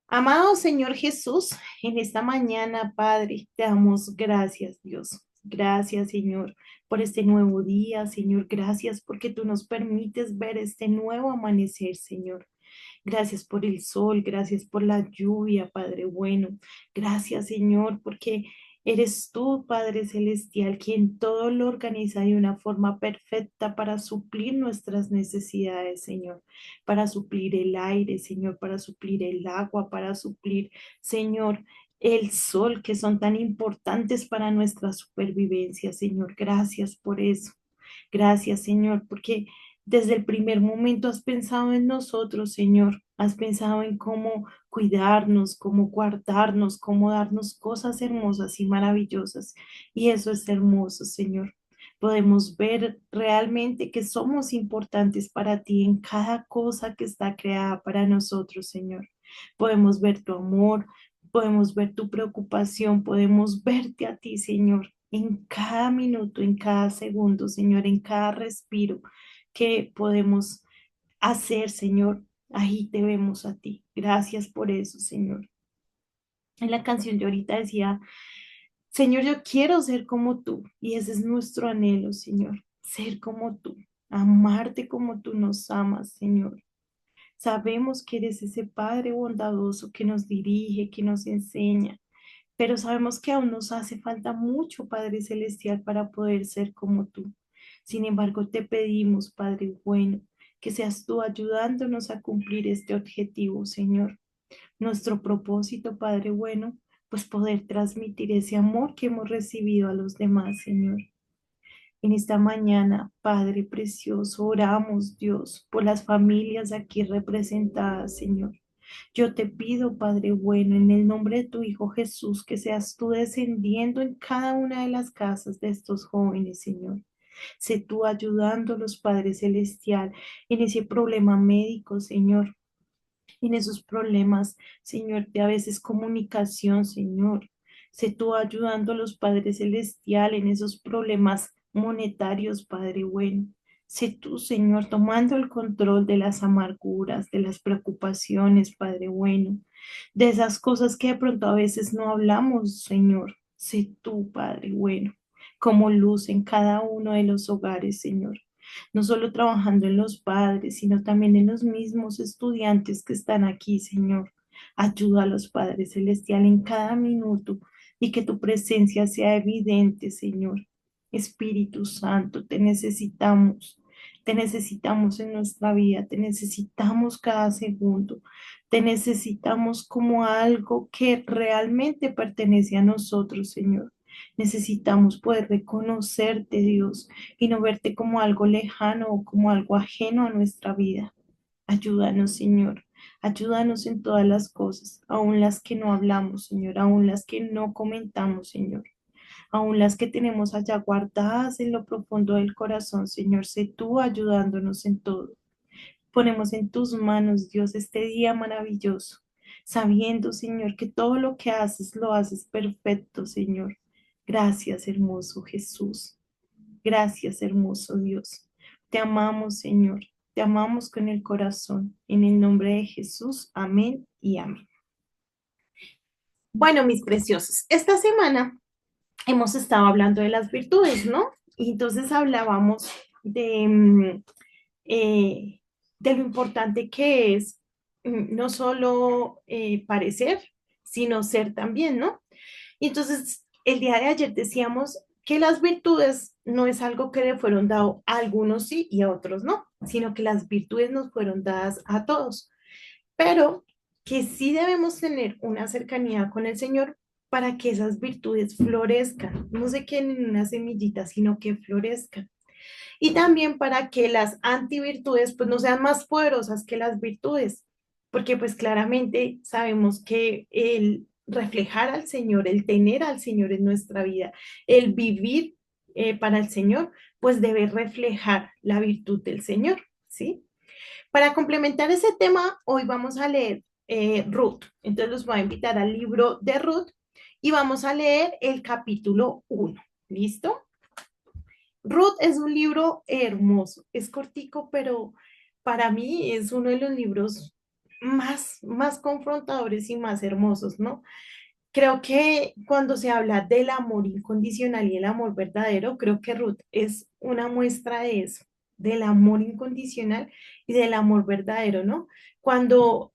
Amado Señor Jesús, en esta mañana, Padre, te damos gracias, Dios. Gracias, Señor, por este nuevo día, Señor. Gracias porque tú nos permites ver este nuevo amanecer, Señor. Gracias por el sol, gracias por la lluvia, Padre bueno. Gracias, Señor, porque eres tú, Padre Celestial, quien todo lo organiza de una forma perfecta para suplir nuestras necesidades, Señor, para suplir el aire, Señor, para suplir el agua, para suplir, Señor, el sol, que son tan importantes para nuestra supervivencia, Señor. Gracias por eso. Gracias, Señor, porque desde el primer momento has pensado en nosotros, Señor. Has pensado en cómo cuidarnos, cómo guardarnos, cómo darnos cosas hermosas y maravillosas. Y eso es hermoso, Señor. Podemos ver realmente que somos importantes para ti en cada cosa que está creada para nosotros, Señor. Podemos ver tu amor, podemos ver tu preocupación, podemos verte a ti, Señor, en cada minuto, en cada segundo, Señor, en cada respiro que podemos hacer, Señor. Ahí te vemos a ti. Gracias por eso, Señor. En la canción de ahorita decía, Señor, yo quiero ser como tú. Y ese es nuestro anhelo, Señor. Ser como tú. Amarte como tú nos amas, Señor. Sabemos que eres ese Padre bondadoso que nos dirige, que nos enseña, pero sabemos que aún nos hace falta mucho, Padre Celestial, para poder ser como tú. Sin embargo, te pedimos, Padre bueno, que seas tú ayudándonos a cumplir este objetivo, Señor. Nuestro propósito, Padre bueno, pues poder transmitir ese amor que hemos recibido a los demás, Señor. En esta mañana, Padre precioso, oramos, Dios, por las familias aquí representadas, Señor. Yo te pido, Padre bueno, en el nombre de tu Hijo Jesús, que seas tú descendiendo en cada una de las casas de estos jóvenes, Señor. Sé tú ayudándolos, Padre Celestial, en ese problema médico, Señor, en esos problemas, Señor, de a veces comunicación, Señor. Sé tú ayudándolos, Padre Celestial, en esos problemas monetarios, Padre bueno. Sé tú, Señor, tomando el control de las amarguras, de las preocupaciones, Padre bueno, de esas cosas que de pronto a veces no hablamos, Señor. Sé tú, Padre bueno, como luz en cada uno de los hogares, Señor. No solo trabajando en los padres, sino también en los mismos estudiantes que están aquí, Señor. Ayuda a los Padres Celestial en cada minuto y que tu presencia sea evidente, Señor. Espíritu Santo, te necesitamos en nuestra vida, te necesitamos cada segundo, te necesitamos como algo que realmente pertenece a nosotros, Señor. Necesitamos poder reconocerte, Dios, y no verte como algo lejano o como algo ajeno a nuestra vida. Ayúdanos, Señor. Ayúdanos en todas las cosas, aun las que no hablamos, Señor, aun las que no comentamos, Señor, aun las que tenemos allá guardadas en lo profundo del corazón, Señor. Sé tú ayudándonos en todo. Ponemos en tus manos, Dios, este día maravilloso, sabiendo, Señor, que todo lo que haces lo haces perfecto, Señor. Gracias, hermoso Jesús. Gracias, hermoso Dios. Te amamos, Señor. Te amamos con el corazón. En el nombre de Jesús. Amén y amén. Bueno, mis preciosos, esta semana hemos estado hablando de las virtudes, ¿no? Y entonces hablábamos de, eh, de lo importante que es no solo parecer, sino ser también, ¿no? Y entonces el día de ayer decíamos que las virtudes no es algo que le fueron dado a algunos sí y a otros no, sino que las virtudes nos fueron dadas a todos, pero que sí debemos tener una cercanía con el Señor para que esas virtudes florezcan, no se queden en una semillita, sino que florezcan. Y también para que las antivirtudes pues no sean más poderosas que las virtudes, porque pues claramente sabemos que el reflejar al Señor, el tener al Señor en nuestra vida, el vivir para el Señor, pues debe reflejar la virtud del Señor, ¿sí? Para complementar ese tema, hoy vamos a leer Ruth. Entonces los voy a invitar al libro de Ruth y vamos a leer el capítulo 1. ¿Listo? Ruth es un libro hermoso, es cortico, pero para mí es uno de los libros. más confrontadores y más hermosos, ¿no? Creo que cuando se habla del amor incondicional y el amor verdadero, creo que Ruth es una muestra de eso, del amor incondicional y del amor verdadero, ¿no? Cuando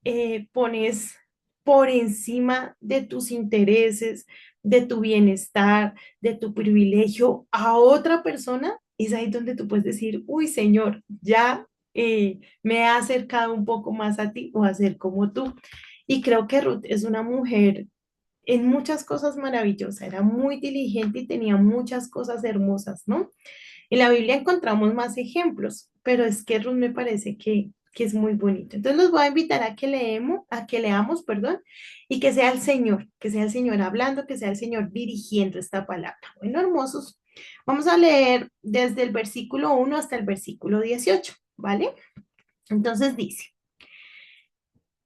pones por encima de tus intereses, de tu bienestar, de tu privilegio a otra persona, es ahí donde tú puedes decir, uy, Señor, ya me he acercado un poco más a ti o a ser como tú. Y creo que Ruth es una mujer en muchas cosas maravillosa, era muy diligente y tenía muchas cosas hermosas, ¿no? En la Biblia encontramos más ejemplos, pero es que Ruth me parece que es muy bonito. Entonces los voy a invitar a que leamos, perdón, y que sea el Señor hablando, que sea el Señor dirigiendo esta palabra. Bueno, hermosos, vamos a leer desde el versículo 1 hasta el versículo 18, ¿vale? Entonces dice.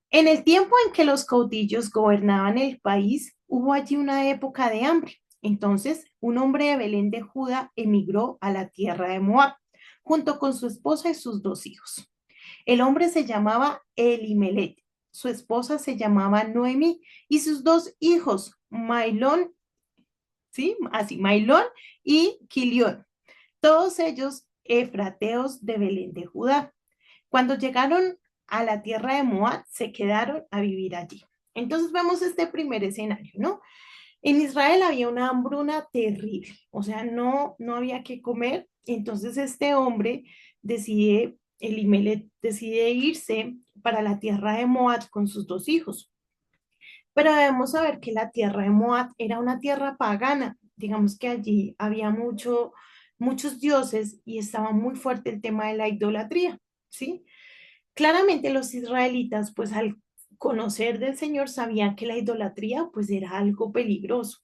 En el tiempo en que los caudillos gobernaban el país, hubo allí una época de hambre. Entonces, un hombre de Belén de Judá emigró a la tierra de Moab, junto con su esposa y sus dos hijos. El hombre se llamaba Elimelech, su esposa se llamaba Noemí y sus dos hijos, Mailón, ¿sí? Así, Mailón y Quilión, todos ellos efrateos de Belén de Judá. Cuando llegaron a la tierra de Moab, se quedaron a vivir allí. Entonces vemos este primer escenario, ¿no? En Israel había una hambruna terrible, o sea, no había que comer. Entonces este hombre Elimelech decide irse para la tierra de Moab con sus dos hijos. Pero debemos saber que la tierra de Moab era una tierra pagana. Digamos que allí había muchos dioses y estaba muy fuerte el tema de la idolatría, ¿sí? Claramente los israelitas, pues al conocer del Señor, sabían que la idolatría, pues era algo peligroso.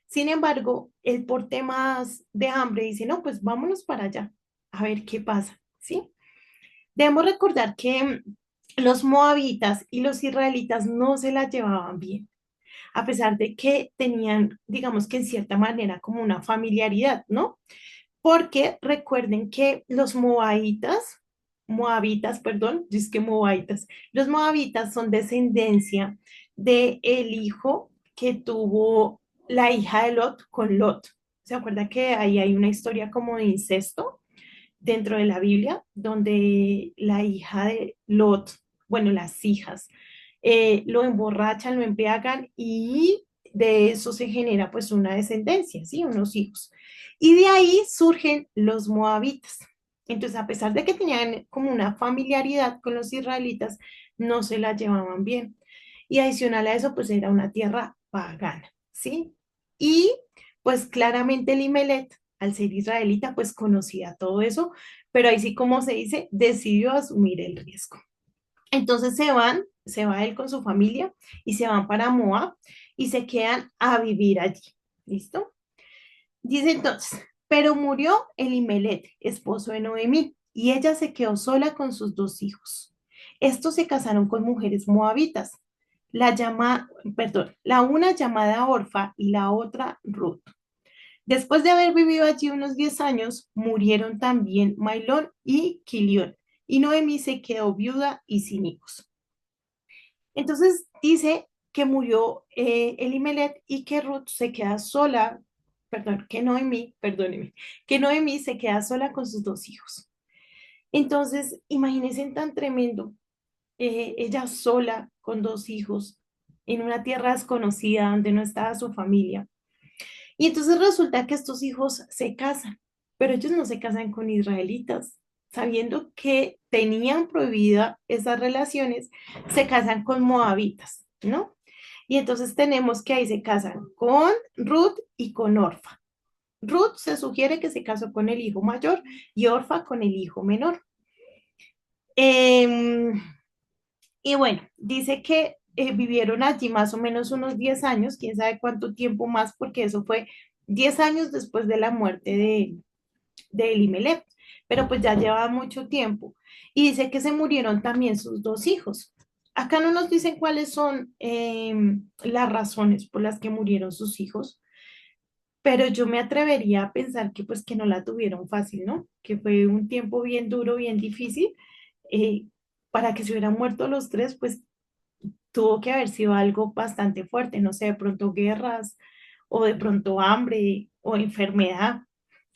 Sin embargo, él por temas de hambre dice, no, pues vámonos para allá, a ver qué pasa, ¿sí? Debemos recordar que los moabitas y los israelitas no se la llevaban bien, a pesar de que tenían, digamos que en cierta manera, como una familiaridad, ¿no? Porque recuerden que los perdón, es que moabitas, los moabitas son descendencia de el hijo que tuvo la hija de Lot con Lot. ¿Se acuerda que ahí hay una historia como de incesto dentro de la Biblia, donde la hija de Lot, bueno, las hijas, lo emborrachan, lo embriagan y de eso se genera pues una descendencia, ¿sí? Unos hijos. Y de ahí surgen los moabitas. Entonces, a pesar de que tenían como una familiaridad con los israelitas, no se la llevaban bien. Y adicional a eso, pues era una tierra pagana, ¿sí? Y pues claramente Elimelech, al ser israelita, pues conocía todo eso, pero ahí sí, como se dice, decidió asumir el riesgo. Entonces se va él con su familia y se van para Moab y se quedan a vivir allí. ¿Listo? Dice entonces, pero murió Elimelech, esposo de Noemí, y ella se quedó sola con sus dos hijos. Estos se casaron con mujeres moabitas, la una llamada Orfa y la otra Ruth. Después de haber vivido allí unos 10 años, murieron también Mailón y Quilión, y Noemí se quedó viuda y sin hijos. Entonces dice que murió Elimelech y que Ruth se queda sola, perdón, que Noemí, perdóneme, que Noemí se queda sola con sus dos hijos. Entonces, imagínense tan tremendo, ella sola con dos hijos en una tierra desconocida donde no estaba su familia. Y entonces resulta que estos hijos se casan, pero ellos no se casan con israelitas, sabiendo que tenían prohibida esas relaciones, se casan con moabitas, ¿no? Y entonces tenemos que ahí se casan con Ruth y con Orfa. Ruth se sugiere que se casó con el hijo mayor y Orfa con el hijo menor. Em, y bueno, dice que vivieron allí más o menos unos 10 años, quién sabe cuánto tiempo más, porque eso fue 10 años después de la muerte de Elimelech, pero pues ya llevaba mucho tiempo. Y dice que se murieron también sus dos hijos. Acá no nos dicen cuáles son las razones por las que murieron sus hijos, pero yo me atrevería a pensar que pues que no la tuvieron fácil, ¿no? Que fue un tiempo bien duro, bien difícil, eh, para que se hubieran muerto los tres, pues tuvo que haber sido algo bastante fuerte, no sé, de pronto guerras o de pronto hambre o enfermedad.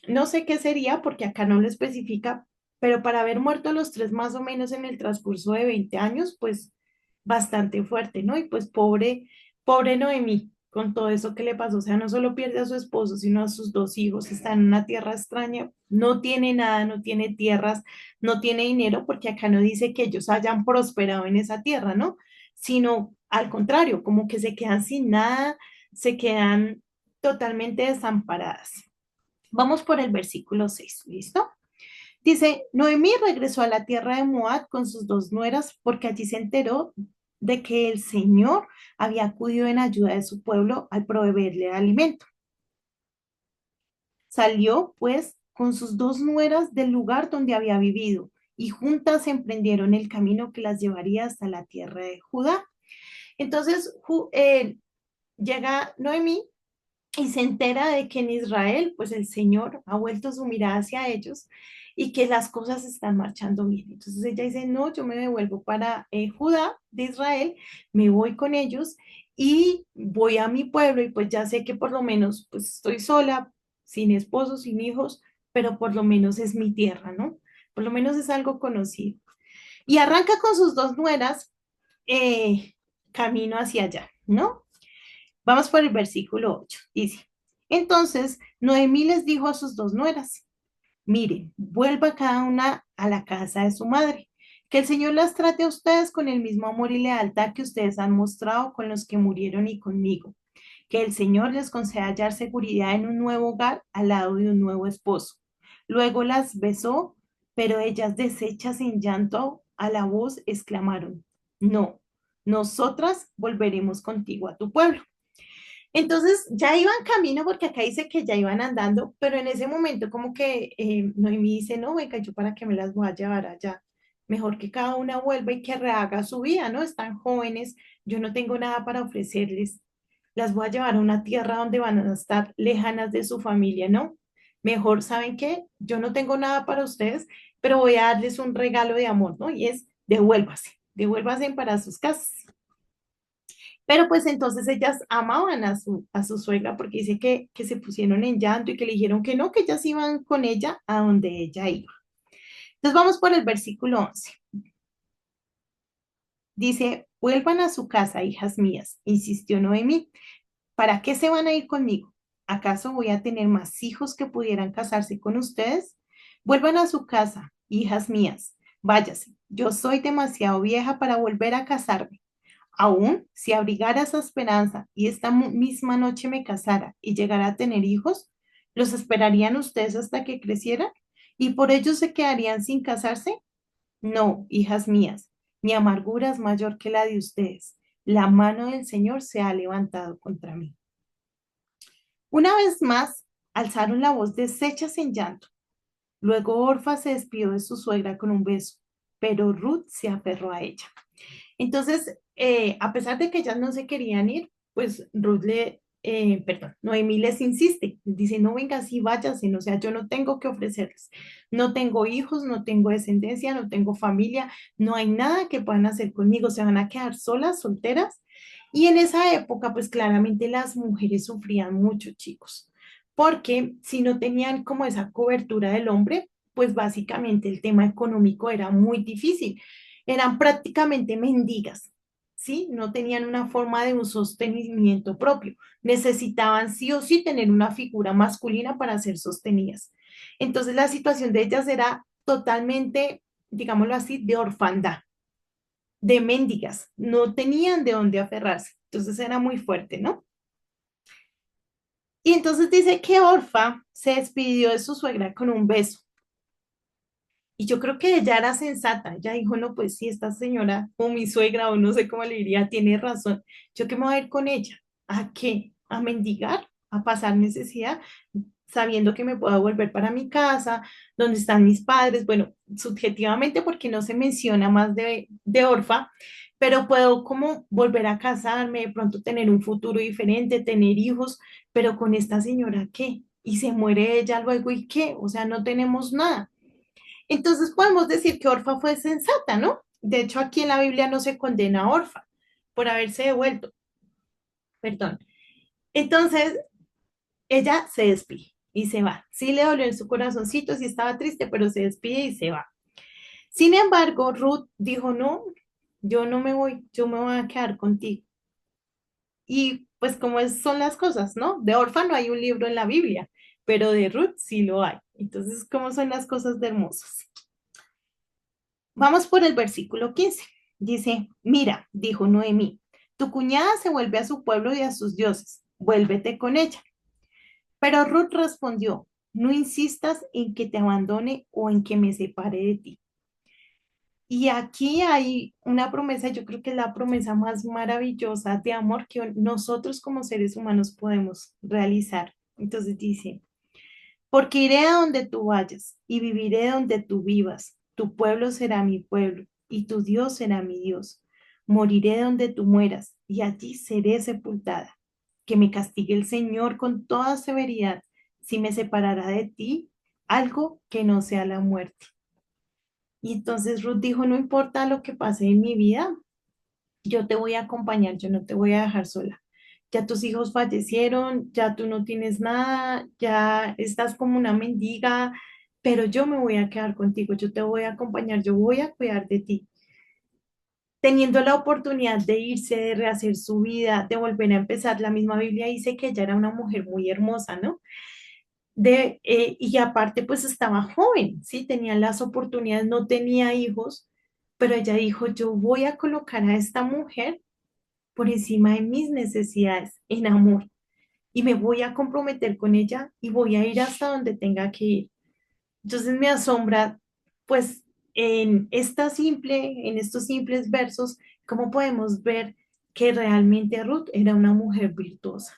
No sé qué sería porque acá no lo especifica, pero para haber muerto los tres más o menos en el transcurso de 20 años, pues bastante fuerte, ¿no? Y pues pobre Noemí, con todo eso que le pasó, o sea, no solo pierde a su esposo, sino a sus dos hijos, está en una tierra extraña, no tiene nada, no tiene tierras, no tiene dinero, porque acá no dice que ellos hayan prosperado en esa tierra, ¿no? Sino al contrario, como que se quedan sin nada, se quedan totalmente desamparadas. Vamos por el versículo 6, ¿listo? Dice, Noemí regresó a la tierra de Moab con sus dos nueras porque allí se enteró de que el Señor había acudido en ayuda de su pueblo al proveerle alimento. Salió, pues, con sus dos nueras del lugar donde había vivido y juntas emprendieron el camino que las llevaría hasta la tierra de Judá. Entonces, llega Noemí y se entera de que en Israel, pues el Señor ha vuelto su mirada hacia ellos y que las cosas están marchando bien. Entonces ella dice, no, yo me devuelvo para Judá de Israel, me voy con ellos y voy a mi pueblo y pues ya sé que por lo menos pues estoy sola, sin esposo, sin hijos, pero por lo menos es mi tierra, ¿no? Por lo menos es algo conocido. Y arranca con sus dos nueras camino hacia allá, ¿no? Vamos por el versículo 8. Dice, entonces Noemí les dijo a sus dos nueras, miren, vuelva cada una a la casa de su madre, que el Señor las trate a ustedes con el mismo amor y lealtad que ustedes han mostrado con los que murieron y conmigo, que el Señor les conceda hallar seguridad en un nuevo hogar al lado de un nuevo esposo. Luego las besó, pero ellas deshechas en llanto a la voz exclamaron, no, nosotras volveremos contigo a tu pueblo. Entonces ya iban camino porque acá dice que ya iban andando, pero en ese momento como que Noemí dice, no, venga, yo para qué me las voy a llevar allá. Mejor que cada una vuelva y que rehaga su vida, ¿no? Están jóvenes, yo no tengo nada para ofrecerles. Las voy a llevar a una tierra donde van a estar lejanas de su familia, ¿no? Mejor, ¿saben qué? Yo no tengo nada para ustedes, pero voy a darles un regalo de amor, ¿no? Y es devuélvase, devuélvase para sus casas. Pero pues entonces ellas amaban a su suegra porque dice que se pusieron en llanto y que le dijeron que no, que ellas iban con ella a donde ella iba. Entonces vamos por el versículo 11. Dice, vuelvan a su casa, hijas mías, insistió Noemí. ¿Para qué se van a ir conmigo? ¿Acaso voy a tener más hijos que pudieran casarse con ustedes? Vuelvan a su casa, hijas mías. Váyase, yo soy demasiado vieja para volver a casarme. Aún si abrigara esa esperanza y esta misma noche me casara y llegara a tener hijos, ¿los esperarían ustedes hasta que crecieran? ¿Y por ello se quedarían sin casarse? No, hijas mías, mi amargura es mayor que la de ustedes. La mano del Señor se ha levantado contra mí. Una vez más, alzaron la voz deshechas en llanto. Luego Orfa se despidió de su suegra con un beso, pero Ruth se aferró a ella. Entonces, a pesar de que ellas no se querían ir, pues perdón, Noemí les insiste, dice, no venga, sí váyanse, o sea, yo no tengo que ofrecerles, no tengo hijos, no tengo descendencia, no tengo familia, no hay nada que puedan hacer conmigo, se van a quedar solas, solteras. Y en esa época, pues claramente las mujeres sufrían mucho, chicos, porque si no tenían como esa cobertura del hombre, pues básicamente el tema económico era muy difícil, eran prácticamente mendigas, ¿sí? No tenían una forma de un sostenimiento propio. Necesitaban sí o sí tener una figura masculina para ser sostenidas. Entonces la situación de ellas era totalmente, digámoslo así, de orfandad, de mendigas. No tenían de dónde aferrarse. Entonces era muy fuerte, ¿no? Y entonces dice que Orfa se despidió de su suegra con un beso. Y yo creo que ella era sensata. Ella dijo, no, pues si esta señora o mi suegra o no sé cómo le diría, tiene razón. ¿Yo qué me voy a ir con ella? ¿A qué? ¿A mendigar? ¿A pasar necesidad? Sabiendo que me puedo volver para mi casa, donde están mis padres. Bueno, subjetivamente porque no se menciona más de Orfa, pero puedo como volver a casarme, de pronto tener un futuro diferente, tener hijos, pero con esta señora, ¿qué? Y se muere ella luego, ¿y qué? O sea, no tenemos nada. Entonces podemos decir que Orfa fue sensata, ¿no? De hecho, aquí en la Biblia no se condena a Orfa por haberse devuelto, perdón. Entonces, ella se despide y se va. Sí le dolió en su corazoncito, sí estaba triste, pero se despide y se va. Sin embargo, Ruth dijo, no, yo no me voy, yo me voy a quedar contigo. Y pues son las cosas, ¿no? De Orfa no hay un libro en la Biblia, pero de Ruth sí lo hay. Entonces, ¿cómo son las cosas de hermosas? Vamos por el versículo 15. Dice, mira, dijo Noemí, tu cuñada se vuelve a su pueblo y a sus dioses, vuélvete con ella. Pero Ruth respondió, no insistas en que te abandone o en que me separe de ti. Y aquí hay una promesa, yo creo que es la promesa más maravillosa de amor que nosotros como seres humanos podemos realizar. Entonces dice, porque iré a donde tú vayas y viviré donde tú vivas. Tu pueblo será mi pueblo y tu Dios será mi Dios. Moriré donde tú mueras y allí seré sepultada. Que me castigue el Señor con toda severidad si me separará de ti algo que no sea la muerte. Y entonces Ruth dijo, no importa lo que pase en mi vida, yo te voy a acompañar, yo no te voy a dejar sola. Ya tus hijos fallecieron, ya tú no tienes nada, ya estás como una mendiga, pero yo me voy a quedar contigo, yo te voy a acompañar, yo voy a cuidar de ti. Teniendo la oportunidad de irse, de rehacer su vida, de volver a empezar, la misma Biblia dice que ella era una mujer muy hermosa, ¿no? Y aparte, pues estaba joven, ¿sí? Tenía las oportunidades, no tenía hijos, pero ella dijo, yo voy a colocar a esta mujer por encima de mis necesidades en amor y me voy a comprometer con ella y voy a ir hasta donde tenga que ir. Entonces me asombra, pues, en estos simples versos, cómo podemos ver que realmente Ruth era una mujer virtuosa.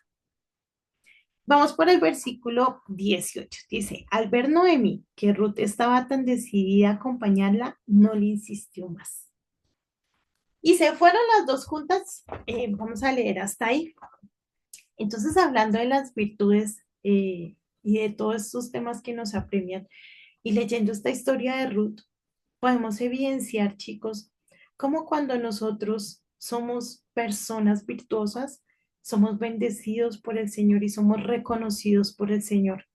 Vamos por el versículo 18. Dice, al ver Noemí que Ruth estaba tan decidida a acompañarla, no le insistió más. Y se fueron las dos juntas. Vamos a leer hasta ahí. Entonces, hablando de las virtudes y de todos estos temas que nos apremian, y leyendo esta historia de Ruth, podemos evidenciar, chicos, cómo cuando nosotros somos personas virtuosas, somos bendecidos por el Señor y somos reconocidos por el Señor.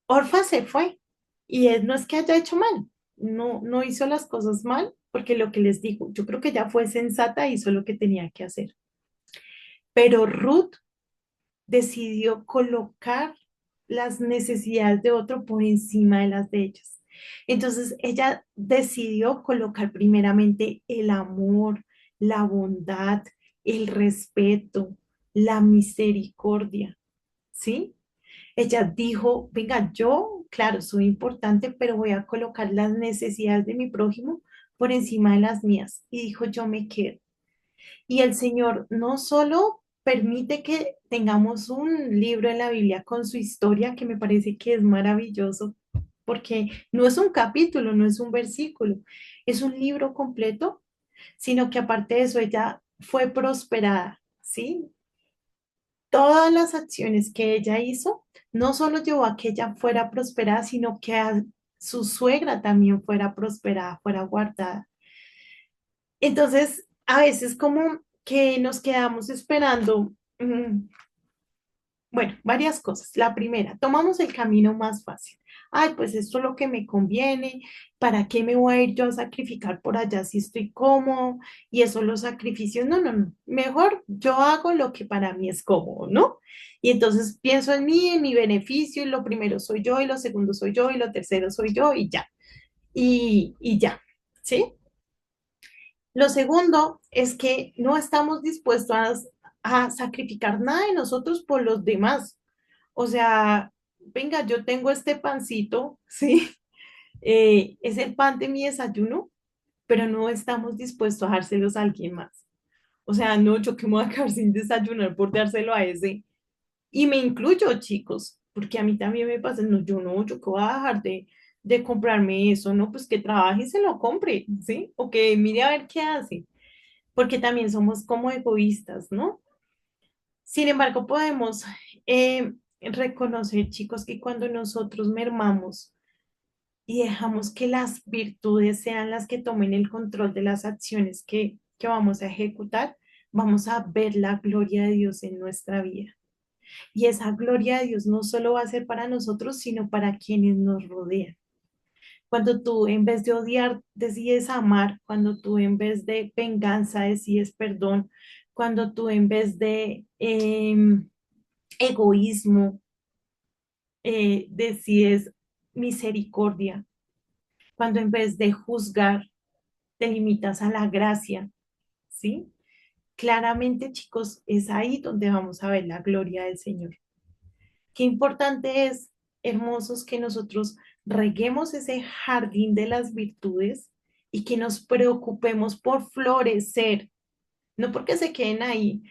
Orfa se fue y él no es que haya hecho mal, no hizo las cosas mal, porque lo que les digo, yo creo que ella fue sensata y hizo lo que tenía que hacer. Pero Ruth decidió colocar las necesidades de otro por encima de las de ellas. Entonces ella decidió colocar primeramente el amor, la bondad, el respeto, la misericordia, ¿sí? Ella dijo, venga, yo, claro, soy importante, pero voy a colocar las necesidades de mi prójimo por encima de las mías. Y dijo, yo me quedo. Y el Señor no solo permite que tengamos un libro en la Biblia con su historia, que me parece que es maravilloso, porque no es un capítulo, no es un versículo, es un libro completo, sino que aparte de eso, ella fue prosperada, ¿sí? Todas las acciones que ella hizo, no solo llevó a que ella fuera prosperada, sino que a su suegra también fuera prosperada, fuera guardada. Entonces, a veces como que nos quedamos esperando, bueno, varias cosas. La primera, tomamos el camino más fácil. Ay, pues esto es lo que me conviene. ¿Para qué me voy a ir yo a sacrificar por allá si estoy cómodo? Y eso, los sacrificios, no, no, no. Mejor yo hago lo que para mí es cómodo, ¿no? Y entonces pienso en mi beneficio, y lo primero soy yo, y lo segundo soy yo, y lo tercero soy yo, y ya. Y ya, ¿sí? Lo segundo es que no estamos dispuestos a sacrificar nada de nosotros por los demás. O sea, venga, yo tengo este pancito, ¿sí? Es el pan de mi desayuno, pero no estamos dispuestos a dárselos a alguien más. O sea, no, yo que me voy a quedar sin desayunar por dárselo a ese. Y me incluyo, chicos, porque a mí también me pasa, no, yo que voy a dejar de comprarme eso, no, pues que trabaje y se lo compre, ¿sí? O que mire a ver qué hace, porque también somos como egoístas, ¿no? Sin embargo, podemos reconocer, chicos, que cuando nosotros mermamos, y dejamos que las virtudes sean las que tomen el control de las acciones que vamos a ejecutar, vamos a ver la gloria de Dios en nuestra vida. Y esa gloria de Dios no solo va a ser para nosotros, sino para quienes nos rodean. Cuando tú en vez de odiar decides amar, cuando tú en vez de venganza decides perdón, cuando tú en vez de egoísmo decides misericordia, cuando en vez de juzgar te limitas a la gracia, ¿sí? Claramente, chicos, es ahí donde vamos a ver la gloria del Señor. Qué importante es, hermosos, que nosotros reguemos ese jardín de las virtudes y que nos preocupemos por florecer, no porque se queden ahí.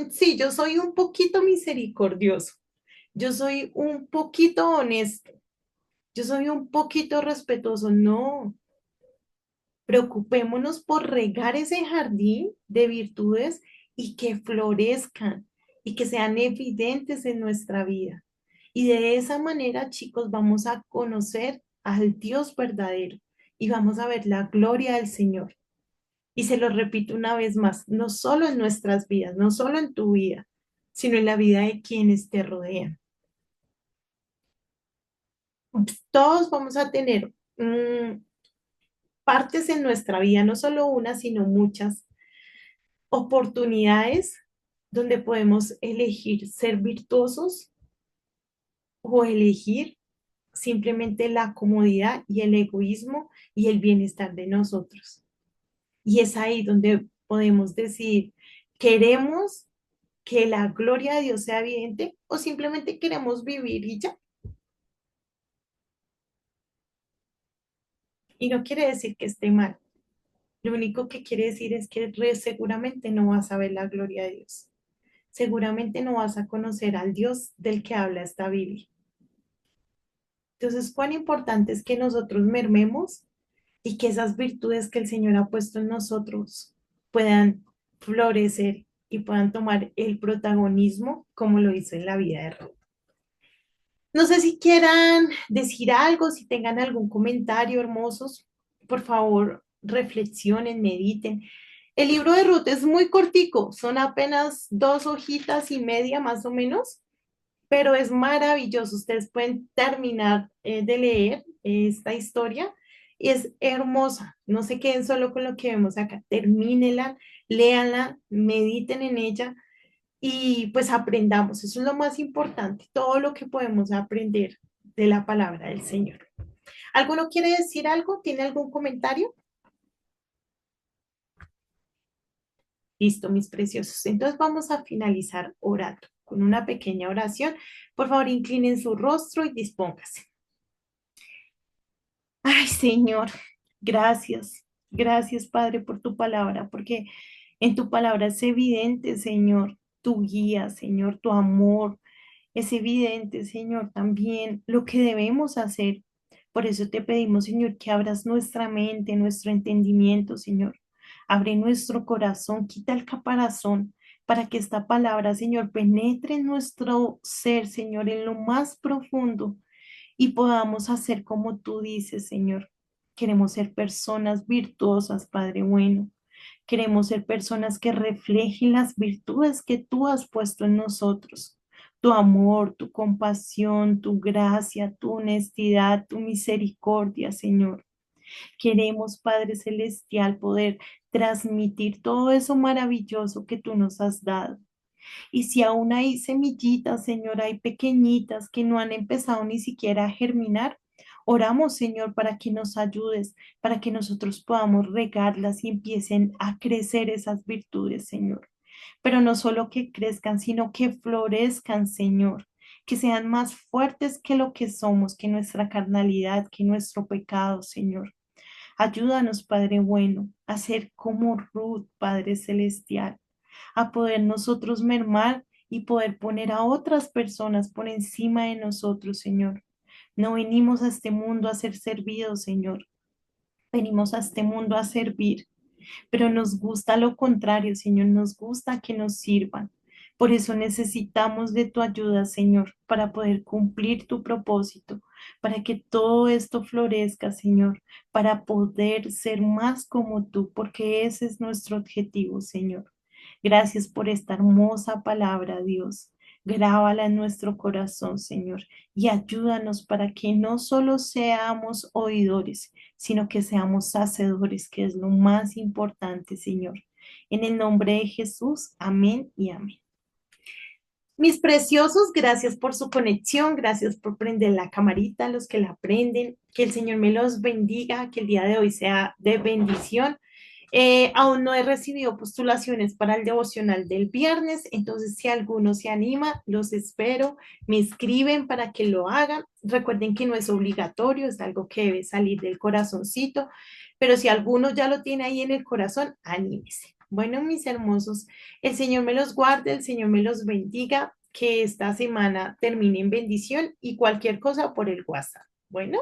Sí, yo soy un poquito misericordioso, yo soy un poquito honesto, yo soy un poquito respetuoso. No, preocupémonos por regar ese jardín de virtudes y que florezcan y que sean evidentes en nuestra vida. Y de esa manera, chicos, vamos a conocer al Dios verdadero y vamos a ver la gloria del Señor. Y se lo repito una vez más, no solo en nuestras vidas, no solo en tu vida, sino en la vida de quienes te rodean. Todos vamos a tener partes en nuestra vida, no solo una, sino muchas oportunidades donde podemos elegir ser virtuosos o elegir simplemente la comodidad y el egoísmo y el bienestar de nosotros. Y es ahí donde podemos decir, ¿queremos que la gloria de Dios sea evidente o simplemente queremos vivir y ya? Y no quiere decir que esté mal. Lo único que quiere decir es que seguramente no vas a ver la gloria de Dios. Seguramente no vas a conocer al Dios del que habla esta Biblia. Entonces, cuán importante es que nosotros mermemos y que esas virtudes que el Señor ha puesto en nosotros puedan florecer y puedan tomar el protagonismo como lo hizo en la vida de Ruth. No sé si quieran decir algo, si tengan algún comentario, hermosos, por favor, reflexionen, mediten. El libro de Ruth es muy cortico, son apenas 2 hojitas y media más o menos, pero es maravilloso. Ustedes pueden terminar de leer esta historia y es hermosa. No se queden solo con lo que vemos acá. Termínenla, léanla, mediten en ella y pues aprendamos. Eso es lo más importante, todo lo que podemos aprender de la palabra del Señor. ¿Alguno quiere decir algo? ¿Tiene algún comentario? Listo, mis preciosos. Entonces vamos a finalizar orando con una pequeña oración. Por favor, inclinen su rostro y dispóngase. Ay, Señor, gracias. Gracias, Padre, por tu palabra, porque en tu palabra es evidente, Señor, tu guía, Señor, tu amor. Es evidente, Señor, también lo que debemos hacer. Por eso te pedimos, Señor, que abras nuestra mente, nuestro entendimiento, Señor. Abre nuestro corazón, quita el caparazón para que esta palabra, Señor, penetre en nuestro ser, Señor, en lo más profundo y podamos hacer como tú dices, Señor. Queremos ser personas virtuosas, Padre bueno. Queremos ser personas que reflejen las virtudes que tú has puesto en nosotros. Tu amor, tu compasión, tu gracia, tu honestidad, tu misericordia, Señor. Queremos, Padre Celestial, poder transmitir todo eso maravilloso que tú nos has dado. Y si aún hay semillitas, Señor, hay pequeñitas que no han empezado ni siquiera a germinar, oramos, Señor, para que nos ayudes, para que nosotros podamos regarlas y empiecen a crecer esas virtudes, Señor. Pero no solo que crezcan, sino que florezcan, Señor, que sean más fuertes que lo que somos, que nuestra carnalidad, que nuestro pecado, Señor. Ayúdanos, Padre bueno, a ser como Ruth, Padre celestial, a poder nosotros mermar y poder poner a otras personas por encima de nosotros, Señor. No venimos a este mundo a ser servidos, Señor. Venimos a este mundo a servir, pero nos gusta lo contrario, Señor. Nos gusta que nos sirvan. Por eso necesitamos de tu ayuda, Señor, para poder cumplir tu propósito, para que todo esto florezca, Señor, para poder ser más como tú, porque ese es nuestro objetivo, Señor. Gracias por esta hermosa palabra, Dios. Grábala en nuestro corazón, Señor, y ayúdanos para que no solo seamos oidores, sino que seamos hacedores, que es lo más importante, Señor. En el nombre de Jesús, amén y amén. Mis preciosos, gracias por su conexión, gracias por prender la camarita, los que la prenden, que el Señor me los bendiga, que el día de hoy sea de bendición. Aún no he recibido postulaciones para el devocional del viernes, entonces si alguno se anima, los espero, me escriben para que lo hagan. Recuerden que no es obligatorio, es algo que debe salir del corazoncito, pero si alguno ya lo tiene ahí en el corazón, anímese. Bueno, mis hermosos, el Señor me los guarde, el Señor me los bendiga, que esta semana termine en bendición y cualquier cosa por el WhatsApp. Bueno.